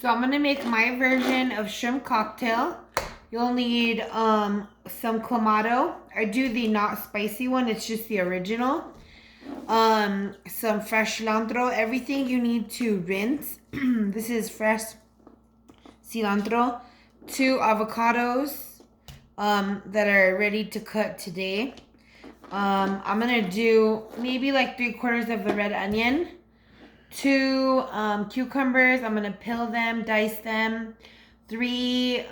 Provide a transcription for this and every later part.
So I'm gonna make my version of shrimp cocktail. You'll need some clamato. I do the not spicy one, it's just the original. Some fresh cilantro, everything you need to rinse. This is fresh cilantro, 2 avocados that are ready to cut today. I'm gonna do maybe like 3/4 of the red onion, 2 cucumbers. I'm gonna peel them, dice them. 3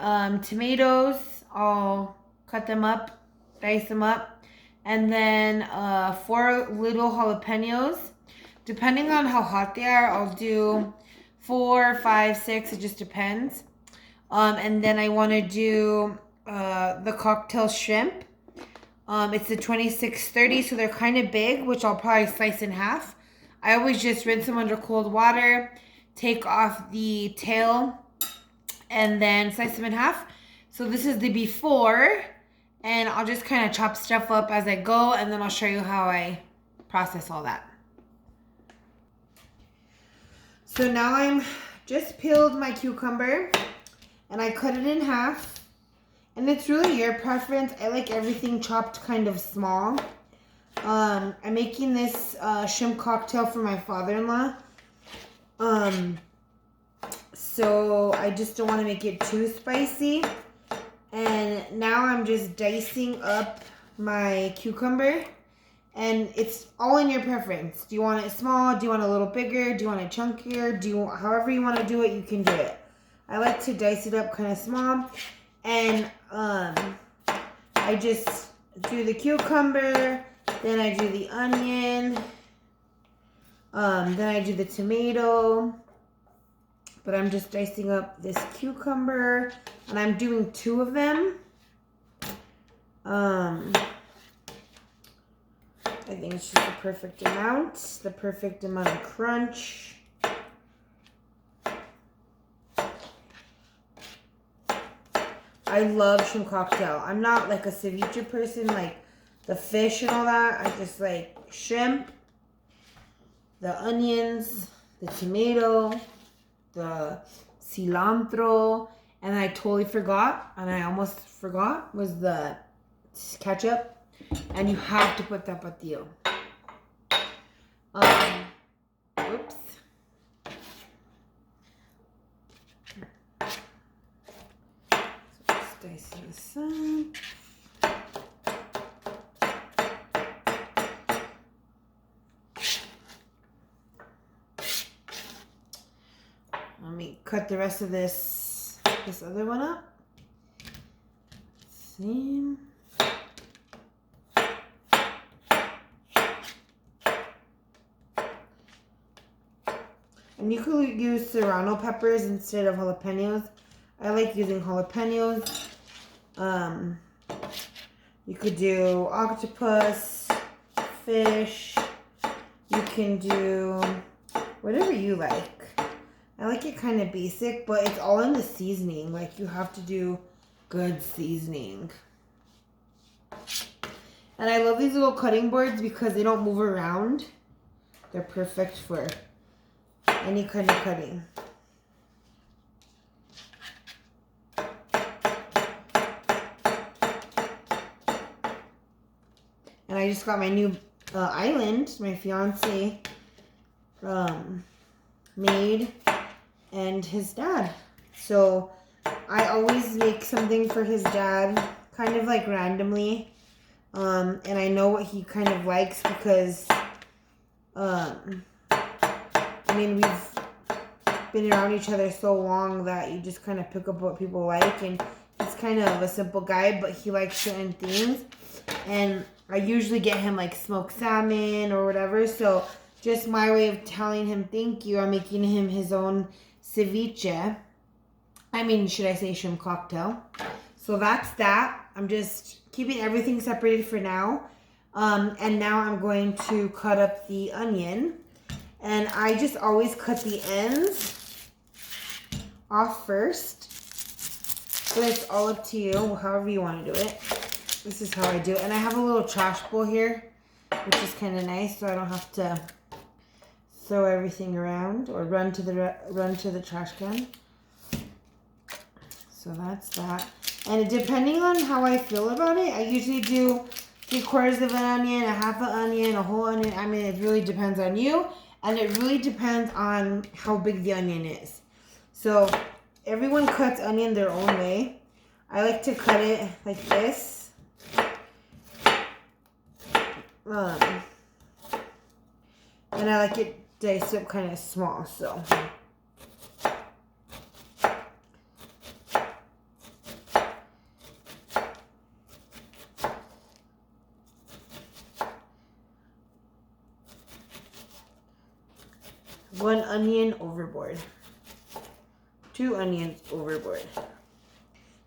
tomatoes. I'll cut them up, dice them up, and then 4 little jalapenos. Depending on how hot they are, I'll do 4, 5, 6. It just depends. And then I want to do the cocktail shrimp. It's the 2630, so they're kind of big, which I'll probably slice in half. I always just rinse them under cold water, take off the tail, and then slice them in half. So this is the before, and I'll just kind of chop stuff up as I go, and then I'll show you how I process all that. So now I'm just peeled my cucumber, and I cut it in half. And it's really your preference. I like everything chopped kind of small. I'm making this shrimp cocktail for my father-in-law. So I just don't want to make it too spicy. And now I'm just dicing up my cucumber. And it's all in your preference. Do you want it small? Do you want it a little bigger? Do you want it chunkier? However you want to do it, you can do it. I like to dice it up kind of small. And I just do the cucumber, then I do the onion, then I do the tomato, but I'm just dicing up this cucumber, and I'm doing 2 of them. I think it's just the perfect amount of crunch. I love shrimp cocktail. I'm not like a ceviche person, like the fish and all that. I just like shrimp, the onions, the tomato, the cilantro, and I totally forgot, and I almost forgot, was the ketchup. And you have to put tapatio. Oops. Dicing this up. Let me cut the rest of this other one up. Same. And you could use serrano peppers instead of jalapenos. I like using jalapenos. You could do octopus, fish. You can do whatever you like. I like it kind of basic, but it's all in the seasoning. Like, you have to do good seasoning. And I love these little cutting boards because they don't move around. They're perfect for any kind of cutting. And I just got my new island, my fiance made, and his dad. So I always make something for his dad, kind of like randomly. And I know what he kind of likes because, I mean, we've been around each other so long that you just kind of pick up what people like. And he's kind of a simple guy, but he likes certain things. And I usually get him like smoked salmon or whatever. So just my way of telling him thank you, I'm making him his own ceviche. I mean, should I say shrimp cocktail? So that's that. I'm just keeping everything separated for now. And now I'm going to cut up the onion. And I just always cut the ends off first. But it's all up to you, however you want to do it. This is how I do it. And I have a little trash bowl here, which is kind of nice, so I don't have to throw everything around or run to the trash can. So that's that. And depending on how I feel about it, I usually do 3/4 of an onion, a half an onion, a whole onion. I mean, it really depends on you. And it really depends on how big the onion is. So everyone cuts onion their own way. I like to cut it like this. And I like it diced up kind of small, so. One onion overboard. 2 onions overboard.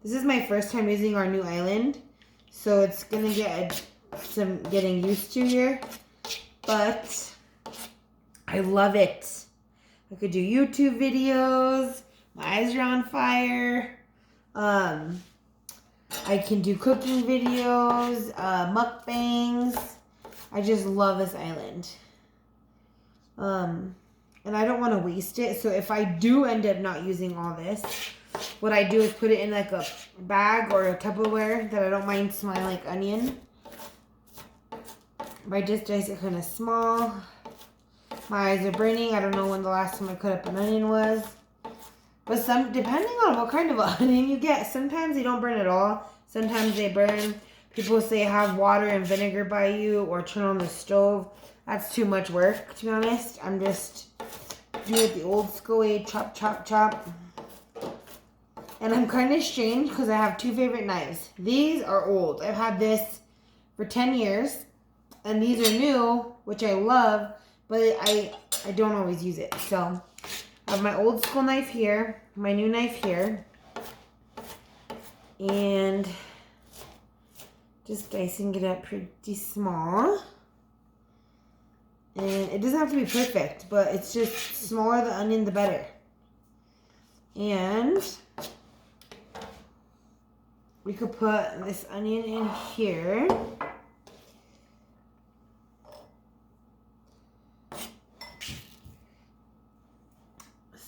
This is my first time using our new island, so it's gonna get some getting used to here, but I love it. I could do YouTube videos. My eyes are on fire. I can do cooking videos, mukbangs. I just love this island. And I don't want to waste it. So if I do end up not using all this, what I do is put it in like a bag or a Tupperware that I don't mind smelling like onion. But I just dice it kind of small. My eyes are burning. I don't know when the last time I cut up an onion was. But depending on what kind of onion you get, sometimes they don't burn at all. Sometimes they burn. People say have water and vinegar by you or turn on the stove. That's too much work, to be honest. I'm just doing it the old school way, chop, chop, chop. And I'm kind of strange because I have 2 favorite knives. These are old. I've had this for 10 years. And these are new, which I love, but I don't always use it. So I have my old school knife here, my new knife here. And just dicing it up pretty small. And it doesn't have to be perfect, but it's just smaller the onion, the better. And we could put this onion in here.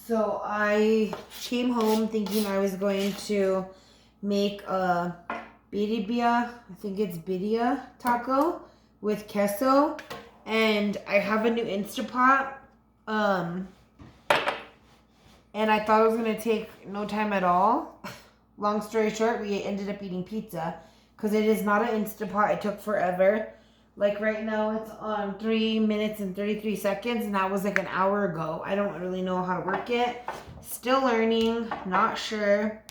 So I came home thinking I was going to make a birria, I think it's birria taco with queso. And I have a new Instapot. And I thought it was going to take no time at all. Long story short, we ended up eating pizza. Because it is not an Instapot. It took forever. Like right now, it's on 3 minutes and 33 seconds. And that was like an hour ago. I don't really know how to work it. Still learning. Not sure.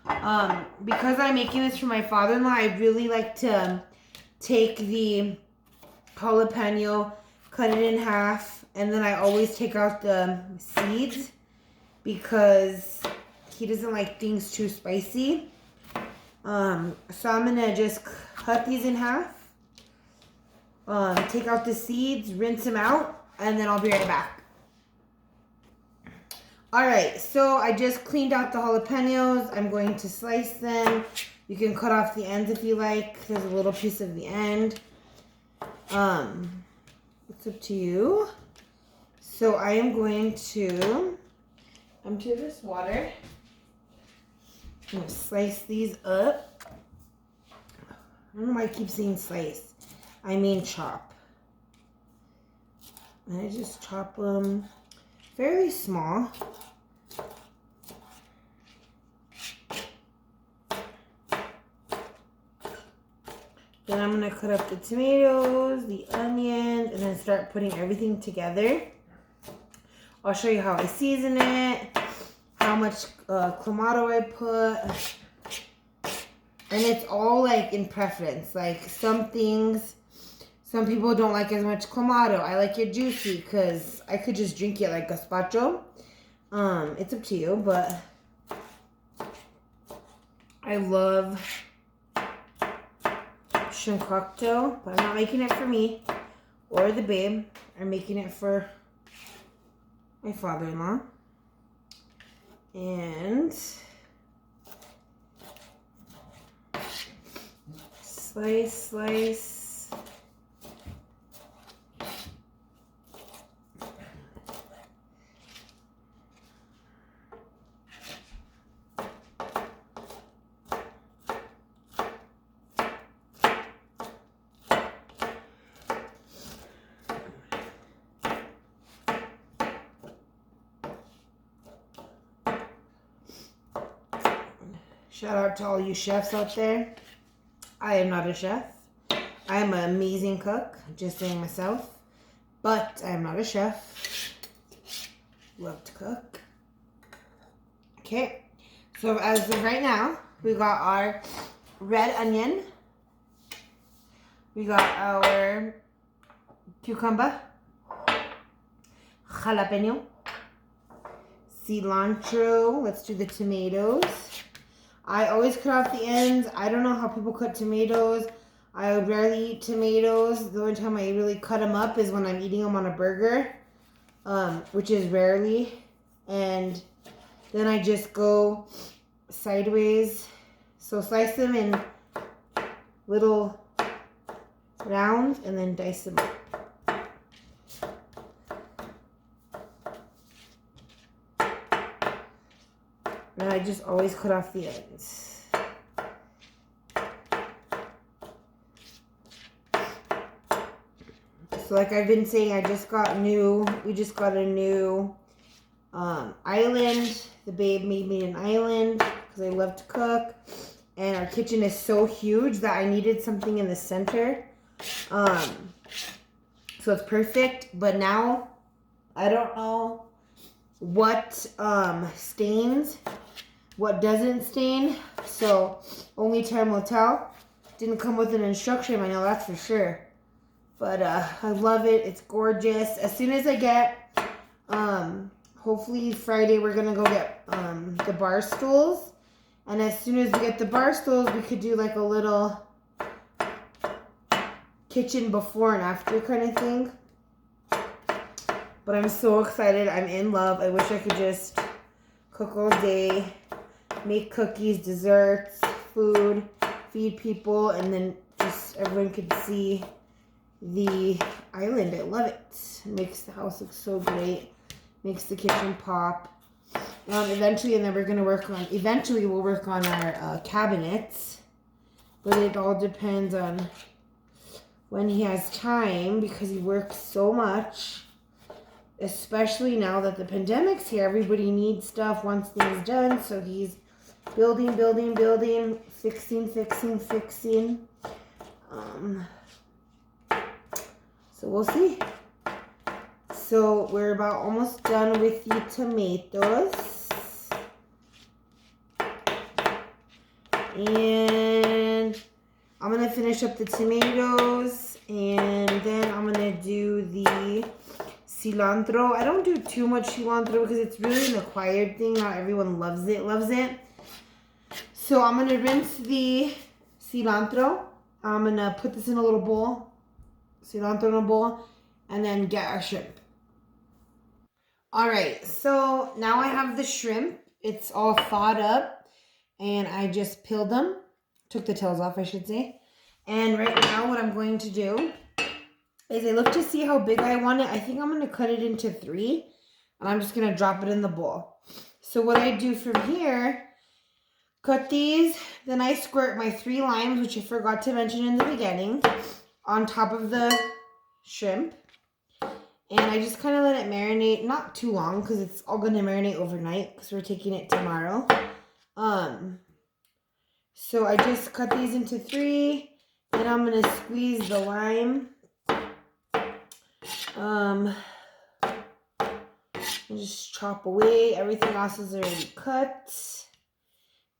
Because I'm making this for my father-in-law, I really like to take the jalapeno, cut it in half, and then I always take out the seeds because he doesn't like things too spicy. So I'm gonna just cut these in half, take out the seeds, rinse them out, and then I'll be right back. Alright, so I just cleaned out the jalapenos. I'm going to slice them. You can cut off the ends if you like. There's a little piece of the end. It's up to you. So I am going to empty this water. I'm going to slice these up. I don't know why I keep saying slice. I mean chop. And I just chop them fairly small. Then I'm going to cut up the tomatoes, the onions, and then start putting everything together. I'll show you how I season it, how much clamato I put. And it's all like in preference. Like some things, some people don't like as much clamato. I like it juicy because I could just drink it like gazpacho. It's up to you, but I love shrimp cocktail, but I'm not making it for me or the babe. I'm making it for my father-in-law. And slice, slice. Shout out to all you chefs out there. I am not a chef. I am an amazing cook, just saying myself. But I am not a chef. Love to cook. Okay, so as of right now, we got our red onion. We got our cucumber, jalapeno, cilantro. Let's do the tomatoes. I always cut off the ends. I don't know how people cut tomatoes. I rarely eat tomatoes. The only time I really cut them up is when I'm eating them on a burger, which is rarely. And then I just go sideways. So slice them in little rounds and then dice them up. And I just always cut off the ends. So like I've been saying, we just got a new island. The babe made me an island because I love to cook. And our kitchen is so huge that I needed something in the center. So it's perfect. But now I don't know what stains, what doesn't stain. So only time will tell. Didn't come with an instruction manual, that's for sure. But I love it. It's gorgeous. As soon as I get, hopefully Friday, we're going to go get the bar stools. And as soon as we get the bar stools, we could do like a little kitchen before and after kind of thing. But I'm so excited. I'm in love. I wish I could just cook all day, make cookies, desserts, food, feed people, and then just everyone could see the island. I love it. It makes the house look so great. Makes the kitchen pop. Eventually, and then we'll work on our cabinets. But it all depends on when he has time because he works so much. Especially now that the pandemic's here, everybody needs stuff, wants things done. So he's building, fixing. So we'll see. So we're about almost done with the tomatoes. And I'm going to finish up the tomatoes. And then I'm going to do the cilantro. I don't do too much cilantro because it's really an acquired thing. Not everyone loves it. So I'm going to rinse the cilantro. I'm going to put this in a little bowl. Cilantro in a bowl. And then get our shrimp. Alright, so now I have the shrimp. It's all thawed up. And I just peeled them. Took the tails off, I should say. And right now what I'm going to do is I look to see how big I want it. I think I'm going to cut it into 3. And I'm just going to drop it in the bowl. So what I do from here, cut these. Then I squirt my 3 limes, which I forgot to mention in the beginning, on top of the shrimp. And I just kind of let it marinate, not too long because it's all going to marinate overnight because we're taking it tomorrow. So I just cut these into 3. Then I'm going to squeeze the lime. And just chop away. Everything else is already cut.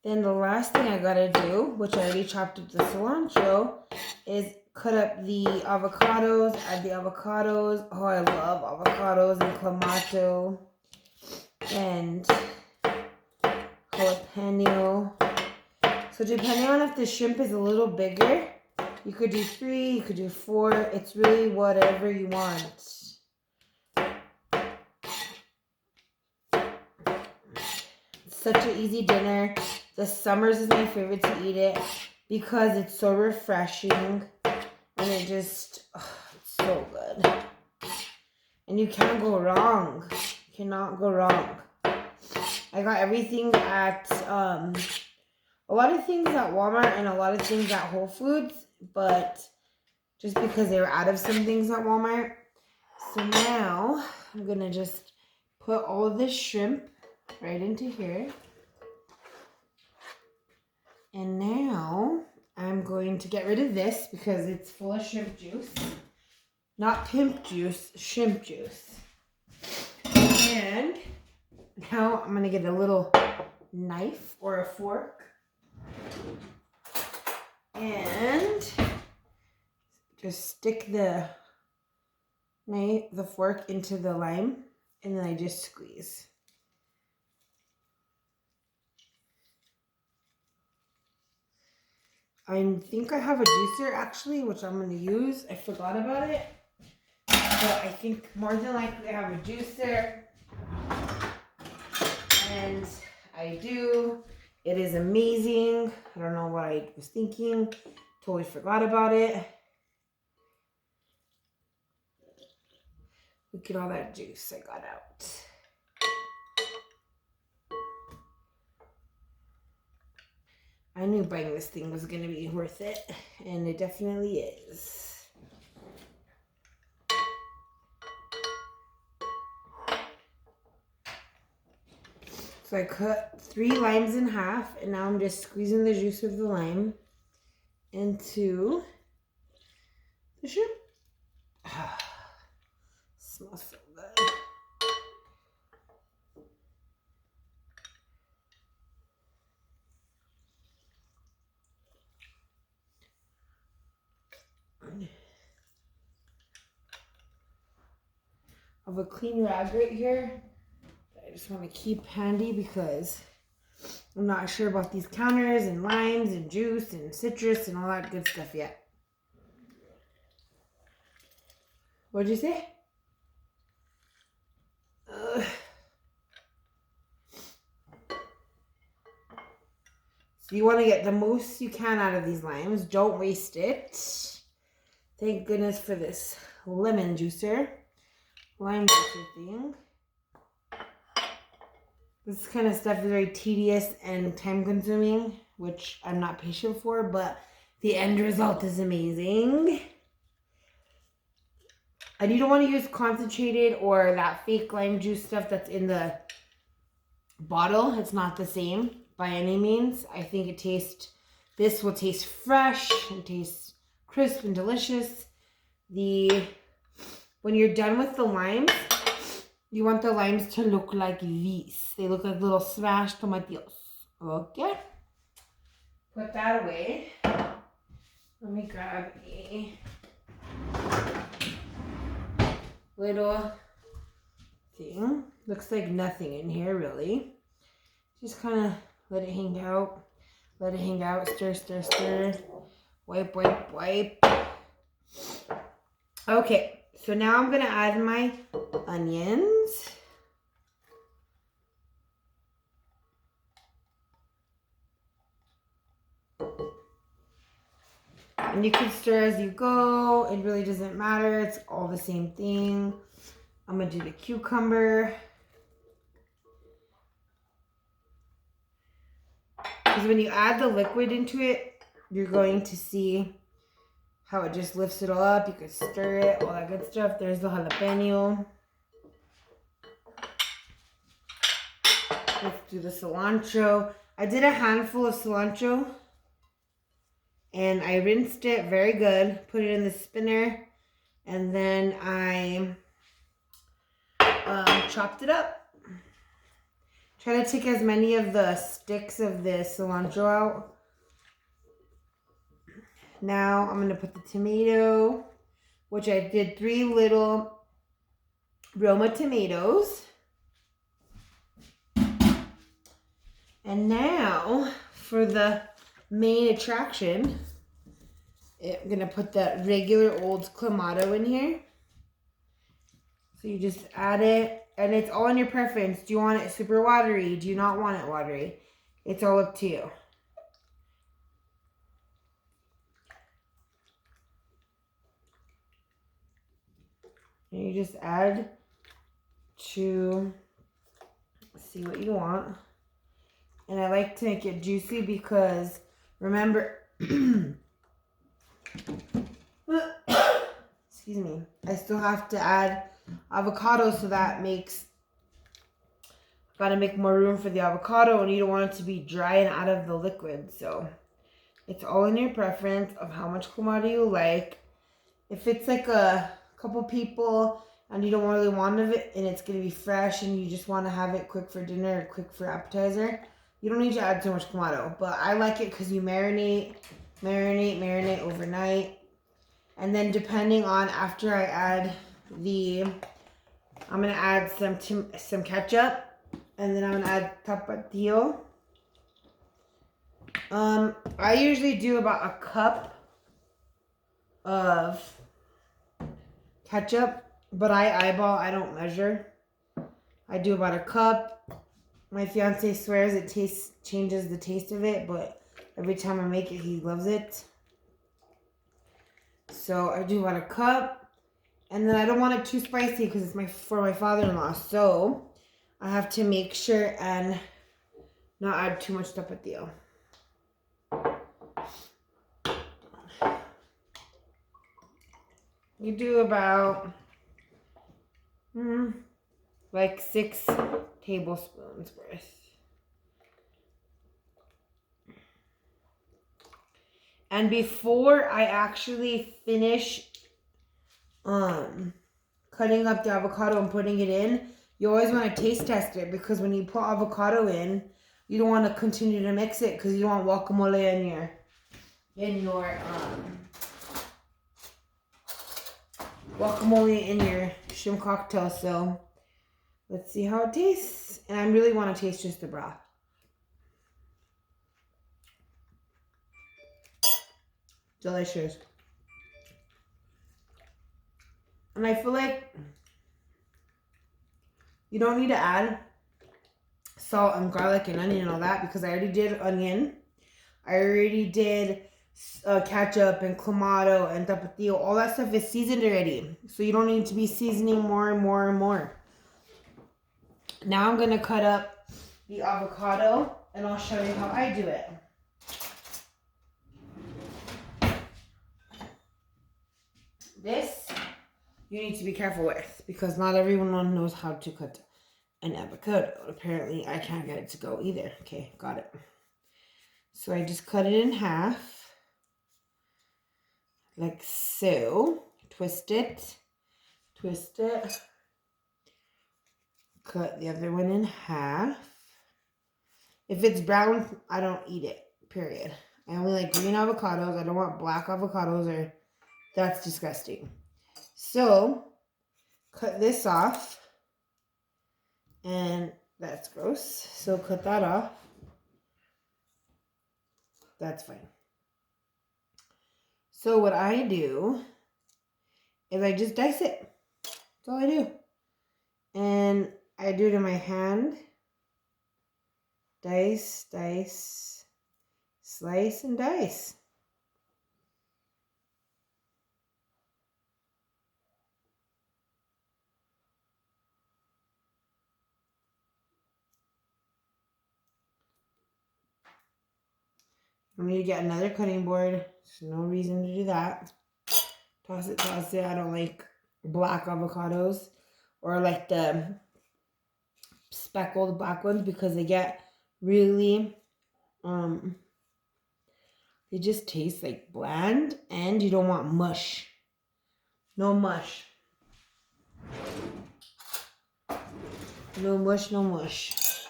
Then the last thing I gotta do, which I already chopped up the cilantro, is cut up the avocados. Add the avocados. Oh, I love avocados and clamato and jalapeno. So depending on if the shrimp is a little bigger, you could do 3, you could do 4. It's really whatever you want. It's such an easy dinner. The summers is my favorite to eat it because it's so refreshing and it just, it's so good. And you can't go wrong. You cannot go wrong. I got everything at, a lot of things at Walmart and a lot of things at Whole Foods, but just because they were out of some things at Walmart. So now I'm going to just put all of this shrimp right into here. And now I'm going to get rid of this because it's full of shrimp juice. Not pimp juice, shrimp juice. And now I'm going to get a little knife or a fork. And just stick the fork into the lime, and then I just squeeze. I think I have a juicer actually, which I'm going to use. I forgot about it. But I think more than likely I have a juicer. And I do. It is amazing. I don't know what I was thinking. Totally forgot about it. Look at all that juice I got out. I knew buying this thing was going to be worth it, and it definitely is. So I cut 3 limes in half, and now I'm just squeezing the juice of the lime into the shrimp. Smells so good. I have a clean rag right here that I just want to keep handy because I'm not sure about these counters and limes and juice and citrus and all that good stuff yet. What'd you say? So you want to get the most you can out of these limes. Don't waste it. Thank goodness for this lemon juicer. Lime juicer thing. This kind of stuff is very tedious and time consuming, which I'm not patient for, but the end result is amazing. And you don't want to use concentrated or that fake lime juice stuff that's in the bottle. It's not the same by any means. I think this will taste fresh and taste crisp and delicious. When you're done with the limes, you want the limes to look like these. They look like little smashed tomatillos. Okay. Put that away. Let me grab a little thing. Looks like nothing in here really. Just kind of let it hang out. Let it hang out. Stir, stir, stir. Wipe, wipe, wipe. Okay, so now I'm going to add my onions. And you can stir as you go. It really doesn't matter. It's all the same thing. I'm going to do the cucumber. Because when you add the liquid into it, you're going to see how it just lifts it all up. You can stir it, all that good stuff. There's the jalapeno. Let's do the cilantro. I did a handful of cilantro. And I rinsed it very good. Put it in the spinner. And then I chopped it up. Try to take as many of the sticks of the cilantro out. Now I'm going to put the tomato, which I did 3 little Roma tomatoes. And now for the main attraction, I'm going to put that regular old clamato in here. So you just add it. And it's all in your preference. Do you want it super watery? Do you not want it watery? It's all up to you. And you just add to see what you want. And I like to make it juicy because remember, excuse me, I still have to add avocado, so that makes, gotta make more room for the avocado, and you don't want it to be dry and out of the liquid. So It's all in your preference of how much clamato you like. If it's like a couple people and you don't really want it and it's going to be fresh and you just want to have it quick for dinner or quick for appetizer, you don't need to add too much clamato. But I like it because you marinate overnight. And then depending on after I add I'm going to add some ketchup. And then I'm going to add tapatio. I usually do about a cup of ketchup, but I eyeball, I don't measure. I do about a cup. My fiance swears it changes the taste of it, but every time I make it, he loves it. So I do about a cup, and then I don't want it too spicy because it's for my father-in-law. So I have to make sure and not add too much tapatio. You do about like 6 tablespoons worth. And before I actually finish cutting up the avocado and putting it in, you always want to taste test it, because when you put avocado in, you don't want to continue to mix it because you don't want guacamole in your shrimp cocktail. So let's see how it tastes. And I really want to taste just the broth. Delicious. And I feel like you don't need to add salt and garlic and onion and all that, because I already did onion. I already did ketchup and clamato and tapatio. All that stuff is seasoned already. So you don't need to be seasoning more and more and more. Now I'm going to cut up the avocado and I'll show you how I do it. This you need to be careful with, because not everyone knows how to cut an avocado. Apparently I can't get it to go either. Okay, got it. So I just cut it in half, like so. Twist it. Cut the other one in half. If it's brown, I don't eat it, period. I only like green avocados. I don't want black avocados, or that's disgusting. So, cut this off. And that's gross. So cut that off. That's fine. So what I do is I just dice it. That's all I do. And I do it in my hand. Dice, dice, slice, and dice. I need to get another cutting board. There's no reason to do that. Toss it, toss it. I don't like black avocados, or like the speckled black ones, because they get really, they just taste like bland, and you don't want mush. No mush. No mush, no mush. So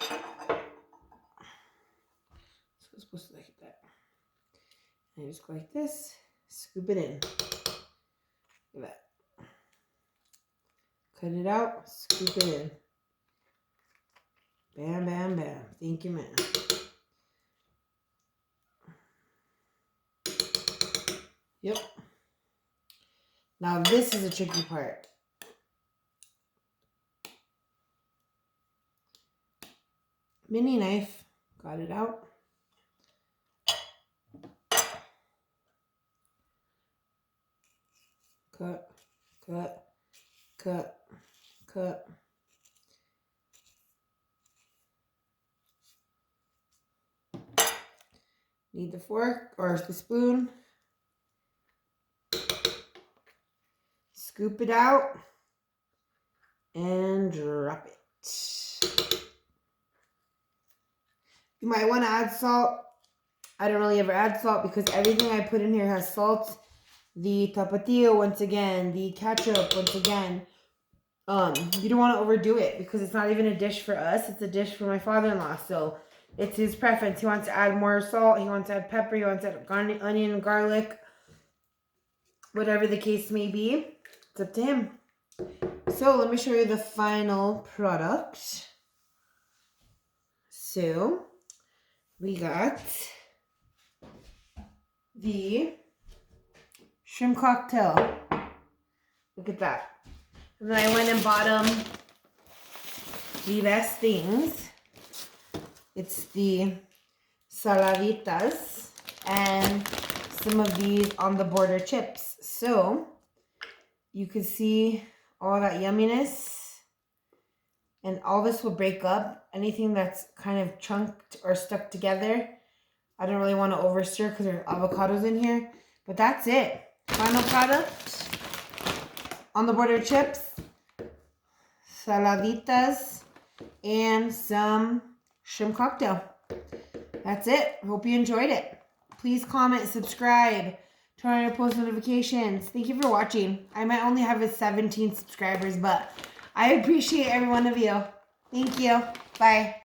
it's supposed to like that. And I just go like this, scoop it in. Look at that. Cut it out, scoop it in. Bam, bam, bam. Thank you, man. Yep. Now this is the tricky part. Mini knife. Got it out. Cut, cut, cut, cut. Need the fork or the spoon. Scoop it out and drop it. You might want to add salt I don't really ever add salt because everything I put in here has salt. The tapatio, once again, the ketchup, once again. You don't want to overdo it because it's not even a dish for us. It's a dish for my father-in-law. So it's his preference. He wants to add more salt. He wants to add pepper. He wants to add onion and garlic. Whatever the case may be, it's up to him. So let me show you the final product. So we got the shrimp cocktail. Look at that. And then I went and bought the best things. It's the saladitas and some of these on the border chips. So you can see all that yumminess. And all this will break up. Anything that's kind of chunked or stuck together, I don't really want to overstir because there's avocados in here. But that's it. Final product. On the border chips, saladitas, and some shrimp cocktail. That's it. Hope you enjoyed it. Please comment, subscribe, turn on your post notifications. Thank you for watching. I might only have 17 subscribers, but I appreciate every one of you. Thank you. Bye.